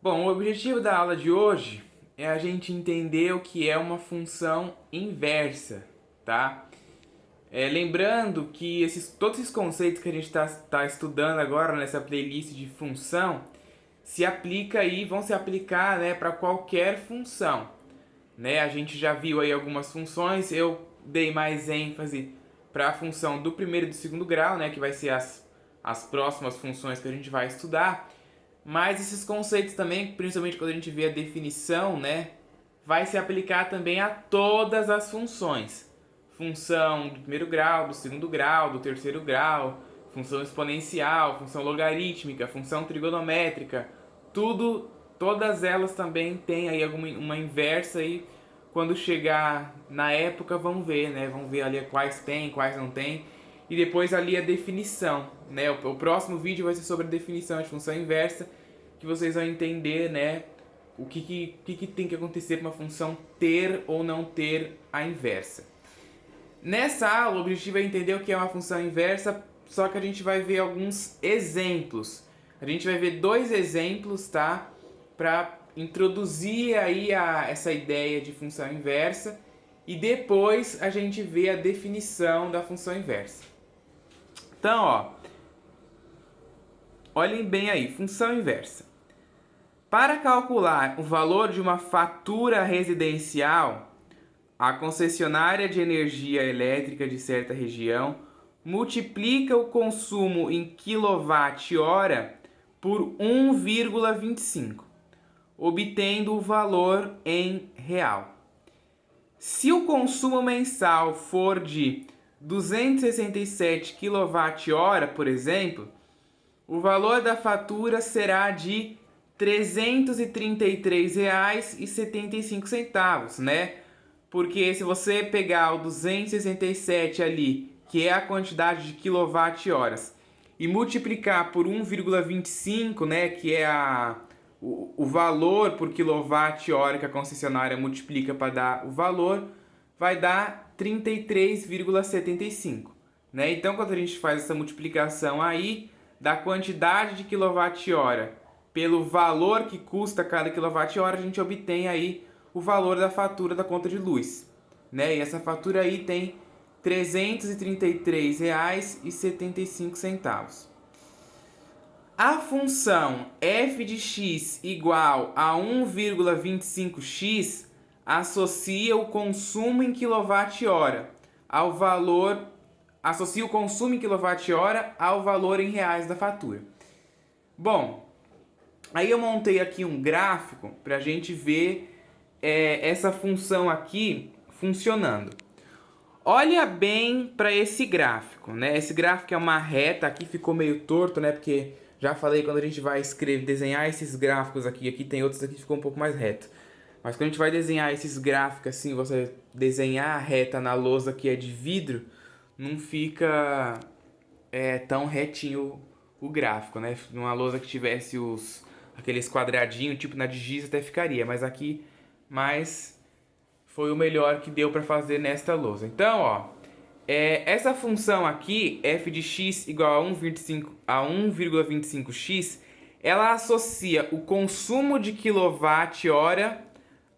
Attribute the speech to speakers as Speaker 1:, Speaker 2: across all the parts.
Speaker 1: Bom, o objetivo da aula de hoje é a gente entender o que é uma função inversa, tá? Lembrando que todos esses conceitos que a gente está estudando agora nessa playlist de função vão se aplicar, né, para qualquer função, né? A gente já viu aí algumas funções, eu dei mais ênfase para a função do primeiro e do segundo grau, né, que vai ser as próximas funções que a gente vai estudar. Mas esses conceitos também, principalmente quando a gente vê a definição, né, vai se aplicar também a todas as funções. Função do primeiro grau, do segundo grau, do terceiro grau, função exponencial, função logarítmica, função trigonométrica, todas elas também têm aí uma inversa aí. Quando chegar na época vão ver, né? Vão ver ali quais tem, quais não tem. E depois ali a definição, né? O próximo vídeo vai ser sobre a definição de função inversa, que vocês vão entender, né? O que tem que acontecer para uma função ter ou não ter a inversa. Nessa aula, o objetivo é entender o que é uma função inversa, só que a gente vai ver alguns exemplos. A gente vai ver dois exemplos, tá? Para introduzir aí essa ideia de função inversa e depois a gente vê a definição da função inversa. Então, ó, olhem bem aí, função inversa. Para calcular o valor de uma fatura residencial, a concessionária de energia elétrica de certa região multiplica o consumo em kWh por 1,25, obtendo o valor em real. Se o consumo mensal for de 267 kWh, por exemplo, o valor da fatura será de R$ 333,75, né? Porque se você pegar o 267 ali, que é a quantidade de quilowatt-horas, e multiplicar por 1,25, né, que é o valor por quilowatt-hora que a concessionária multiplica para dar o valor, vai dar 33,75, né? Então, quando a gente faz essa multiplicação aí da quantidade de quilowatt-hora pelo valor que custa cada quilowatt-hora, a gente obtém aí o valor da fatura da conta de luz, né? E essa fatura aí tem R$ 333,75. A função f de x igual a 1,25x associa o consumo em quilowatt-hora ao valor ao valor em reais da fatura. Bom, aí eu montei aqui um gráfico para a gente ver essa função aqui funcionando. Olha bem para esse gráfico, né? Esse gráfico é uma reta, aqui ficou meio torto, né? Porque já falei, quando a gente vai desenhar esses gráficos aqui tem outros aqui que ficou um pouco mais reto. Mas quando a gente vai desenhar esses gráficos assim, você desenhar a reta na lousa que é de vidro, não fica tão retinho o gráfico, né? Numa lousa que tivesse aqueles quadradinhos, tipo na Digis até ficaria, mas aqui mais foi o melhor que deu para fazer nesta lousa. Então, ó, essa função aqui, f de x igual a 1,25x, ela associa o consumo de quilowatt-hora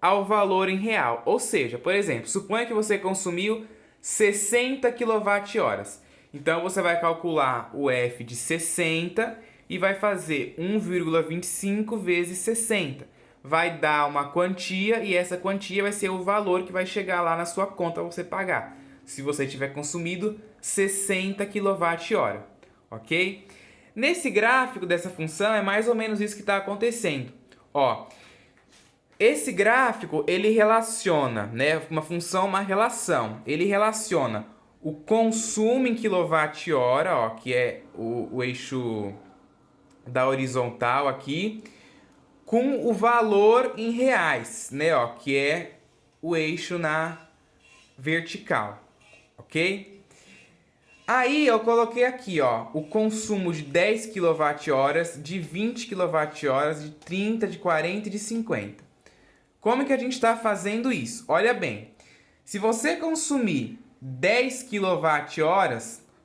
Speaker 1: ao valor em real. Ou seja, por exemplo, suponha que você consumiu 60 kWh. Então você vai calcular o F de 60 e vai fazer 1,25 vezes 60. Vai dar uma quantia e essa quantia vai ser o valor que vai chegar lá na sua conta para você pagar, se você tiver consumido 60 kWh, ok? Nesse gráfico dessa função é mais ou menos isso que está acontecendo. Ó, esse gráfico ele relaciona, né, uma função, uma relação. Ele relaciona o consumo em quilowatt-hora, ó, que é o eixo da horizontal aqui, com o valor em reais, né, ó, que é o eixo na vertical, ok? Aí eu coloquei aqui, ó, o consumo de 10 kWh, de 20 kWh, de 30, de 40 e de 50. Como que a gente está fazendo isso? Olha bem, se você consumir 10 kWh,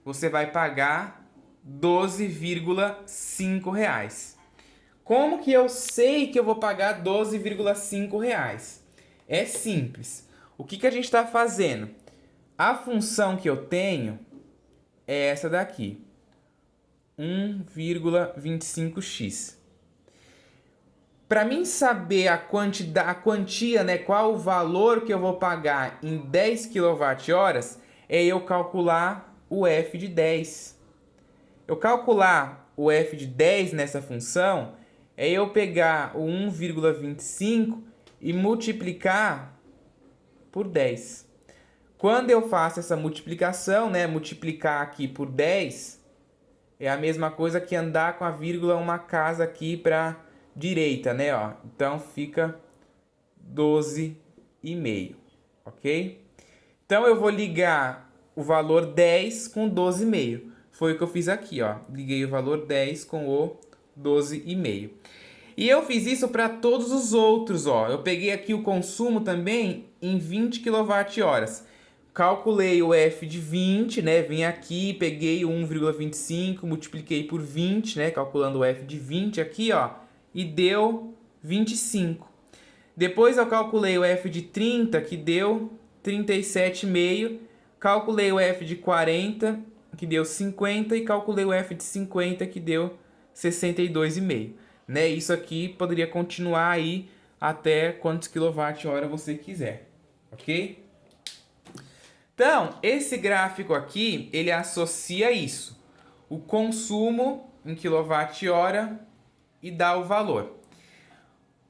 Speaker 1: você vai pagar R$ 12,5. Como que eu sei que eu vou pagar R$ 12,5? É simples. O que a gente está fazendo? A função que eu tenho é essa daqui, 1,25x. Para mim saber a quantia, né, qual o valor que eu vou pagar em 10 kWh, é eu calcular o f de 10. Eu calcular o f de 10 nessa função é eu pegar o 1,25 e multiplicar por 10. Quando eu faço essa multiplicação, né, multiplicar aqui por 10, é a mesma coisa que andar com a vírgula uma casa aqui para direita, né, ó. Então fica 12,5, ok? Então eu vou ligar o valor 10 com 12,5. Foi o que eu fiz aqui, ó. Liguei o valor 10 com o 12,5. E eu fiz isso para todos os outros, ó. Eu peguei aqui o consumo também em 20 kWh. Calculei o F de 20, né? Vim aqui, peguei o 1,25, multipliquei por 20, né? Calculando o F de 20 aqui, ó. E deu 25. Depois eu calculei o F de 30, que deu 37,5. Calculei o F de 40, que deu 50. E calculei o F de 50, que deu 62,5. Né? Isso aqui poderia continuar aí até quantos kWh você quiser, ok? Então, esse gráfico aqui, ele associa isso, o consumo em kWh e dá o valor.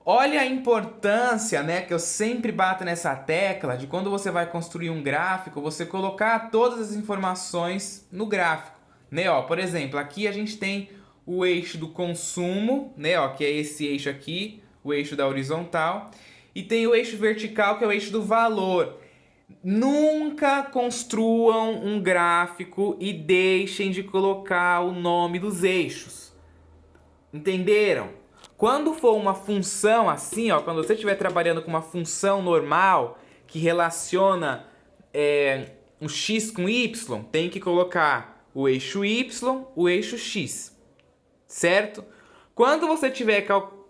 Speaker 1: Olha a importância, né, que eu sempre bato nessa tecla de quando você vai construir um gráfico, você colocar todas as informações no gráfico, né? Ó, por exemplo, aqui a gente tem o eixo do consumo, né, ó, que é esse eixo aqui, o eixo da horizontal, e tem o eixo vertical, que é o eixo do valor. Nunca construam um gráfico e deixem de colocar o nome dos eixos. Entenderam? Quando for uma função assim, ó, quando você estiver trabalhando com uma função normal que relaciona um x com y, tem que colocar o eixo y, o eixo x, certo? Quando você estiver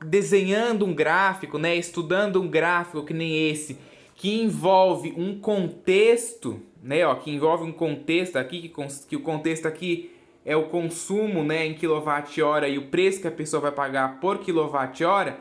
Speaker 1: desenhando um gráfico, né, estudando um gráfico que nem esse, que envolve um contexto, né, ó, que envolve um contexto aqui, que o contexto aqui é o consumo, né, em kWh e o preço que a pessoa vai pagar por kWh,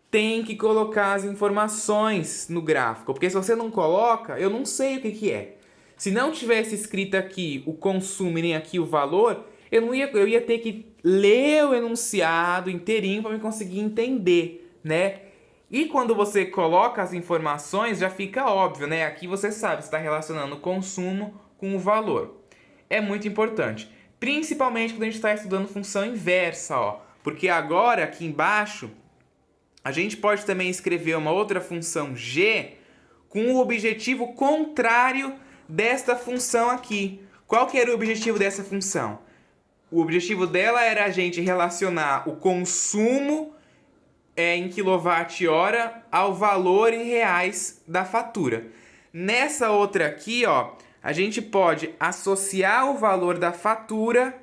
Speaker 1: tem que colocar as informações no gráfico, porque se você não coloca, eu não sei o que é. Se não tivesse escrito aqui o consumo e nem aqui o valor, eu ia ter que ler o enunciado inteirinho para me conseguir entender, né? E quando você coloca as informações, já fica óbvio, né? Aqui você sabe, você está relacionando o consumo com o valor. É muito importante. Principalmente quando a gente está estudando função inversa, ó. Porque agora, aqui embaixo, a gente pode também escrever uma outra função g com o objetivo contrário desta função aqui. Qual que era o objetivo dessa função? O objetivo dela era a gente relacionar o consumo em kWh ao valor em reais da fatura. Nessa outra aqui, ó, a gente pode associar o valor da fatura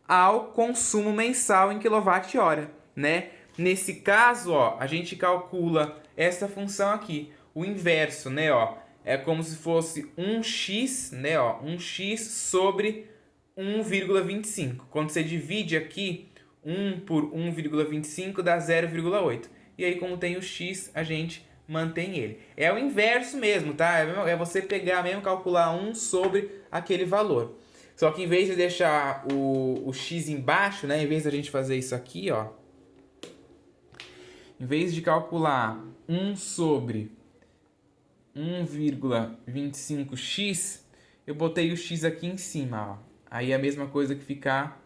Speaker 1: ao consumo mensal em kWh, né? Nesse caso, ó, a gente calcula essa função aqui, o inverso, né, ó? É como se fosse 1x, né, ó, 1x sobre 1,25. Quando você divide aqui, 1 por 1,25 dá 0,8. E aí, como tem o x, a gente mantém ele. É o inverso mesmo, tá? É você pegar mesmo, calcular 1 sobre aquele valor. Só que em vez de deixar o x embaixo, né? Em vez da gente fazer isso aqui, ó. Em vez de calcular 1 sobre 1,25x, eu botei o x aqui em cima, ó. Aí é a mesma coisa que ficar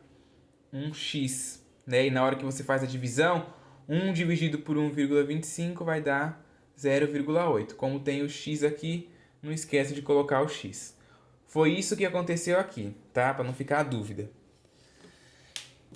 Speaker 1: 1x, né? E na hora que você faz a divisão, 1 dividido por 1,25 vai dar 0,8. Como tem o x aqui, não esquece de colocar o x. Foi isso que aconteceu aqui, tá? Para não ficar a dúvida.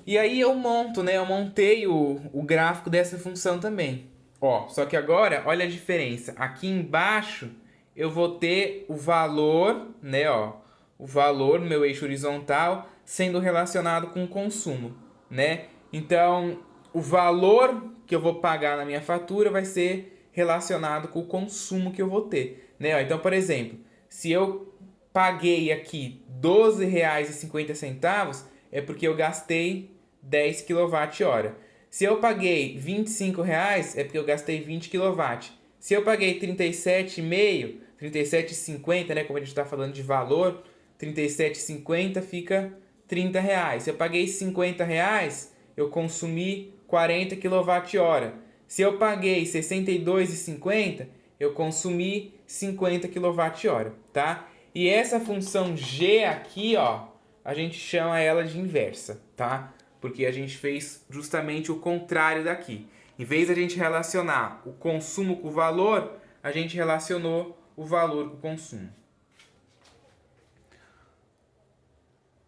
Speaker 1: E aí eu monto, né? Eu montei o gráfico dessa função também. Ó, só que agora, olha a diferença. Aqui embaixo eu vou ter o valor, né? Ó, o valor no meu eixo horizontal sendo relacionado com o consumo, né? Então, o valor que eu vou pagar na minha fatura vai ser relacionado com o consumo que eu vou ter, né? Então, por exemplo, se eu paguei aqui R$ 12,50, é porque eu gastei 10 kWh. Se eu paguei R$ 25,00, é porque eu gastei 20 kW. Se eu paguei 37,5, 37,50, né, como a gente está falando de valor, 37,50 fica R$ 30. Se eu paguei R$ 50,00, eu consumi 40 kWh. Se eu paguei R$ 62,50, eu consumi 50 kWh, tá? E essa função g aqui, ó, a gente chama ela de inversa, tá? Porque a gente fez justamente o contrário daqui. Em vez de a gente relacionar o consumo com o valor, a gente relacionou o valor com o consumo.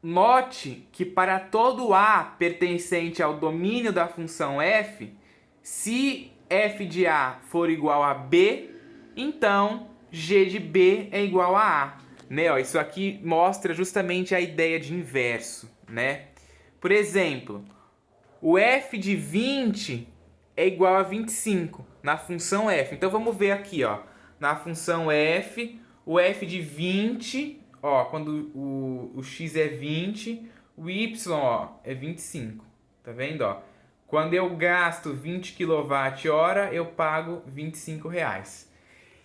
Speaker 1: Note que para todo A pertencente ao domínio da função f, se f de A for igual a B, então g de B é igual a A. Né? Ó, isso aqui mostra justamente a ideia de inverso, né? Por exemplo, o f de 20 é igual a 25 na função f. Então vamos ver aqui, ó, na função f, o f de 20, ó, quando o x é 20, o y, ó, é 25. Tá vendo, ó? Quando eu gasto 20 kWh, eu pago R$ 25.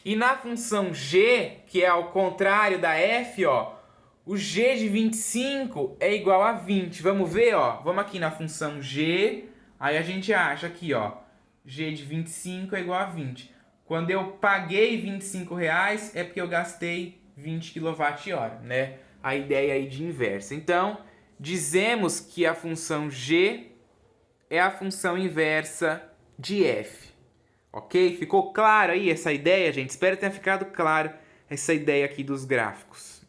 Speaker 1: E na função g, que é ao contrário da f, ó, o g de 25 é igual a 20. Vamos ver, ó. Vamos aqui na função g, aí a gente acha aqui, ó, g de 25 é igual a 20. Quando eu paguei R$ 25, é porque eu gastei 20 kWh, né? A ideia aí de inversa. Então, dizemos que a função g é a função inversa de f. Ok? Ficou claro aí essa ideia, gente? Espero que tenha ficado claro essa ideia aqui dos gráficos.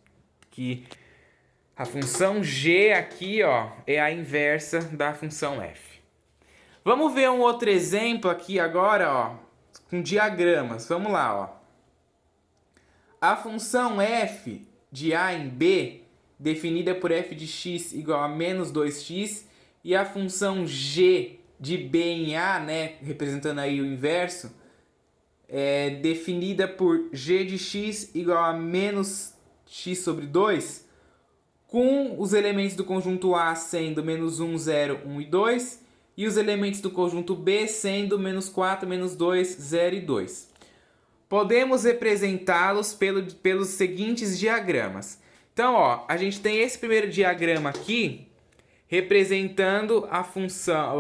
Speaker 1: Que a função g aqui, ó, é a inversa da função f. Vamos ver um outro exemplo aqui agora, ó, com diagramas. Vamos lá, ó. A função f de a em b, definida por f de x igual a menos 2x, e a função g de b em a, né, representando aí o inverso, é definida por g de x igual a menos x sobre 2, com os elementos do conjunto A sendo menos 1, 0, 1 e 2, e os elementos do conjunto B sendo menos 4, menos 2, 0 e 2. Podemos representá-los pelos seguintes diagramas. Então, ó, a gente tem esse primeiro diagrama aqui, representando a função,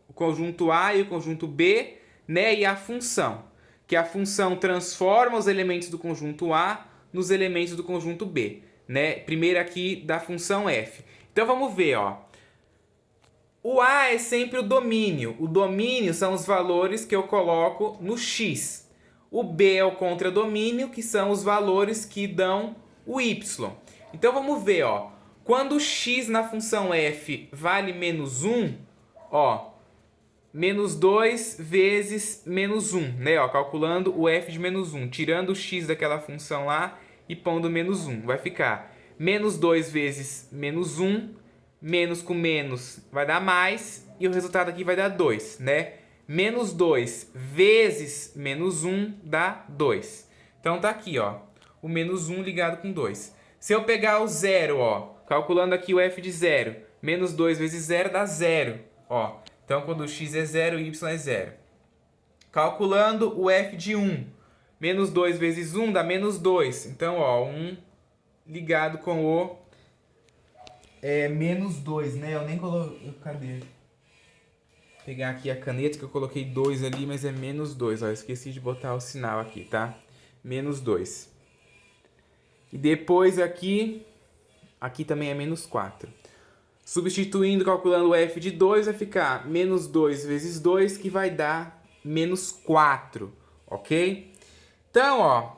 Speaker 1: o conjunto A e o conjunto B, né, e a função. Que a função transforma os elementos do conjunto A nos elementos do conjunto B. Né? Primeiro aqui da função f. Então vamos ver, ó. O A é sempre o domínio. O domínio são os valores que eu coloco no x. O B é o contradomínio, que são os valores que dão o y. Então vamos ver, ó. Quando o x na função f vale menos 1, ó, menos 2 vezes menos 1, né? Ó, calculando o f de menos 1, tirando o x daquela função lá e pondo menos 1. Vai ficar menos 2 vezes menos 1, menos com menos vai dar mais, e o resultado aqui vai dar 2, né? Menos 2 vezes menos 1 dá 2. Então tá aqui, ó, o menos 1 ligado com 2. Se eu pegar o zero, ó, calculando aqui o f de 0, menos 2 vezes 0 dá 0, ó. Então quando o x é 0, o y é 0. Calculando o f de 1, menos 2 vezes 1 dá menos 2. Então, ó, 1 ligado com o menos 2, né? Eu nem coloquei... Cadê? Vou pegar aqui a caneta que eu coloquei 2 ali, mas é menos 2. Ó, eu esqueci de botar o sinal aqui, tá? Menos 2. E depois aqui também é menos 4. Substituindo, calculando o f de 2, vai ficar menos 2 vezes 2, que vai dar menos 4, ok? Então, ó,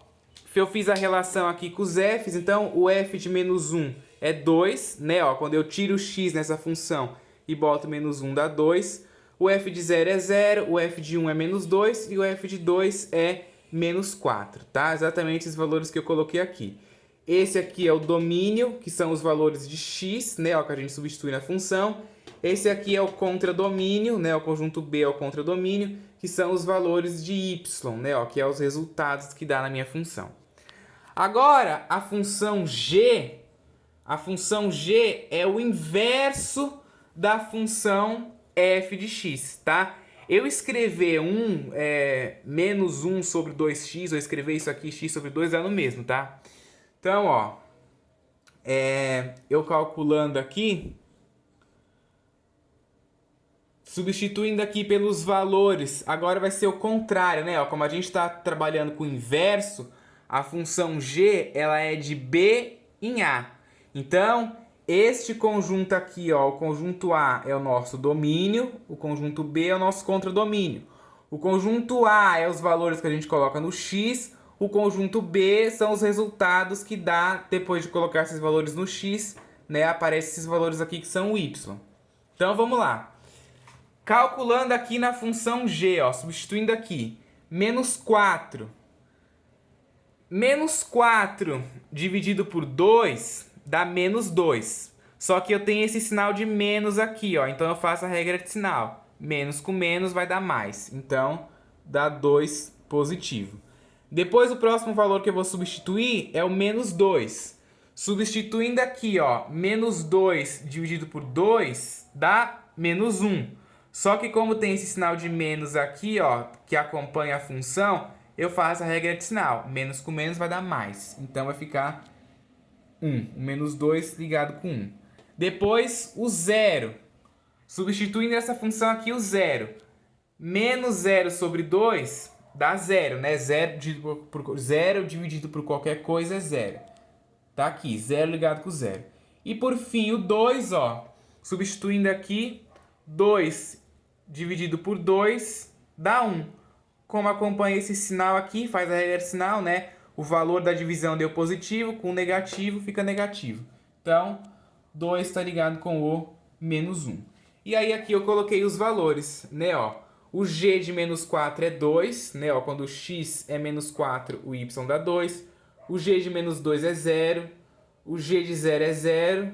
Speaker 1: eu fiz a relação aqui com os f's, então o f de menos 1 é 2, né? Ó, quando eu tiro o x nessa função e boto menos 1 dá 2. O f de 0 é 0, o f de 1 é menos 2 e o f de 2 é menos 4, tá? Exatamente os valores que eu coloquei aqui. Esse aqui é o domínio, que são os valores de x, né, ó, que a gente substitui na função. Esse aqui é o contradomínio, né? O conjunto B é o contradomínio, que são os valores de y, né? Ó, que é os resultados que dá na minha função. Agora, a função g é o inverso da função f de x, tá? Eu escrever menos 1 sobre 2x, ou escrever isso aqui, x sobre 2, dá no mesmo, tá? Então, ó, eu calculando aqui, substituindo aqui pelos valores, agora vai ser o contrário, né? Ó, como a gente está trabalhando com o inverso, a função g ela é de b em a. Então, este conjunto aqui, ó, o conjunto A é o nosso domínio, o conjunto B é o nosso contradomínio. O conjunto A é os valores que a gente coloca no x, o conjunto B são os resultados que dá depois de colocar esses valores no x, né? Aparecem esses valores aqui que são o y. Então, vamos lá. Calculando aqui na função g, ó, substituindo aqui, menos 4. Menos 4 dividido por 2 dá menos 2. Só que eu tenho esse sinal de menos aqui, ó. Então eu faço a regra de sinal. Menos com menos vai dar mais. Então dá 2 positivo. Depois o próximo valor que eu vou substituir é o menos 2. Substituindo aqui, ó, menos 2 dividido por 2 dá menos 1. Só que como tem esse sinal de menos aqui, ó, que acompanha a função, eu faço a regra de sinal. Menos com menos vai dar mais. Então vai ficar 1. O menos 2 ligado com 1. Depois o zero. Substituindo essa função aqui, o zero. Menos 0 sobre 2 dá 0, né? 0 dividido por qualquer coisa é 0. Tá aqui, 0 ligado com 0. E por fim o 2, ó. Substituindo aqui, 2 dividido por 2 dá 1. Como acompanha esse sinal aqui, faz a regra de sinal, né? O valor da divisão deu positivo, com negativo fica negativo. Então, 2 está ligado com o menos 1. E aí aqui eu coloquei os valores, né? Ó, o g de menos 4 é 2, né? Ó, quando o x é menos 4, o y dá 2. O g de menos 2 é 0. O g de 0 é 0.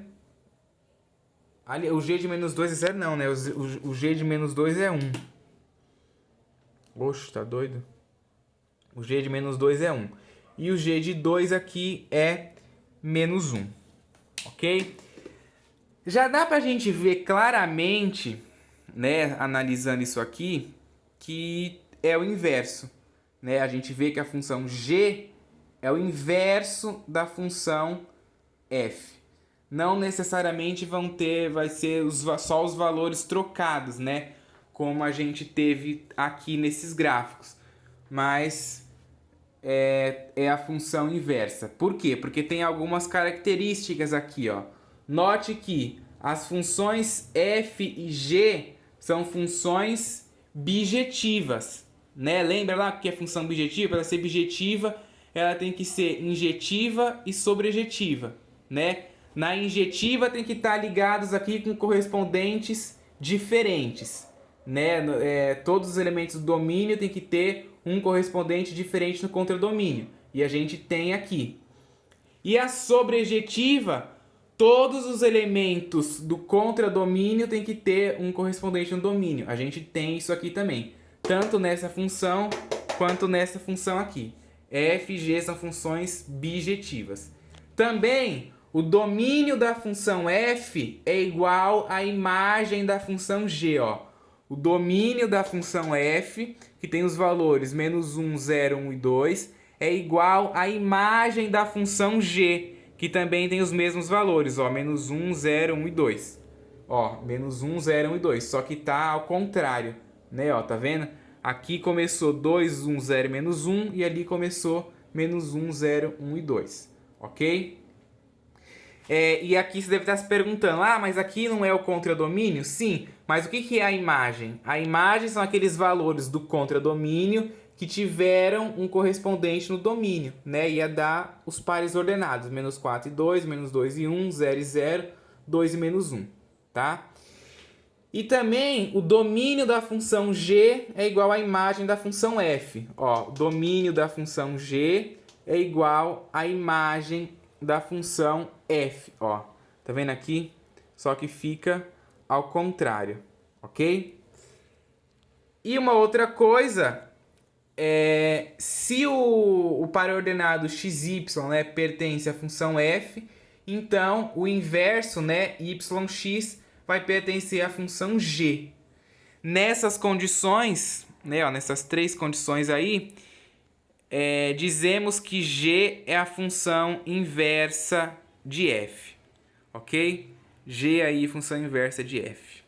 Speaker 1: Ali, o g de menos 2 é 0 não, né? O g de menos 2 é 1. Oxe, tá doido? O g de menos 2 é 1. E o g de 2 aqui é menos 1. Ok? Já dá pra gente ver claramente, né, analisando isso aqui, que é o inverso. Né? A gente vê que a função g é o inverso da função f. Não necessariamente vai ser só os valores trocados, né? Como a gente teve aqui nesses gráficos. Mas é a função inversa. Por quê? Porque tem algumas características aqui, ó. Note que as funções f e g são funções bijetivas, né? Lembra lá que é função bijetiva? Para ela ser bijetiva, ela tem que ser injetiva e sobrejetiva, né? Na injetiva tem que estar ligados aqui com correspondentes diferentes, né? Todos os elementos do domínio tem que ter um correspondente diferente no contradomínio. E a gente tem aqui. E a sobrejetiva, todos os elementos do contradomínio tem que ter um correspondente no domínio. A gente tem isso aqui também. Tanto nessa função quanto nessa função aqui. F e G são funções bijetivas. Também o domínio da função f é igual à imagem da função g, ó. O domínio da função f, que tem os valores menos 1, 0, 1 e 2, é igual à imagem da função g, que também tem os mesmos valores, ó, menos 1, 0, 1 e 2. Ó, menos 1, 0, 1 e 2, só que tá ao contrário, né, ó, tá vendo? Aqui começou 2, 1, 0, menos 1, e ali começou menos 1, 0, 1 e 2, ok? E aqui você deve estar se perguntando, mas aqui não é o contradomínio? Sim, mas o que é a imagem? A imagem são aqueles valores do contradomínio que tiveram um correspondente no domínio, né? Ia dar os pares ordenados, menos 4 e 2, menos 2 e 1, 0 e 0, 2 e menos 1, tá? E também o domínio da função g é igual à imagem da função f. Ó, o domínio da função g é igual à imagem da função f, ó. Tá vendo aqui? Só que fica ao contrário, ok? E uma outra coisa é se o par ordenado xy, né, pertence à função f, então o inverso, né, yx, vai pertencer à função g. Nessas condições, né, ó, nessas três condições aí, dizemos que g é a função inversa de f, ok? G aí, função inversa de f.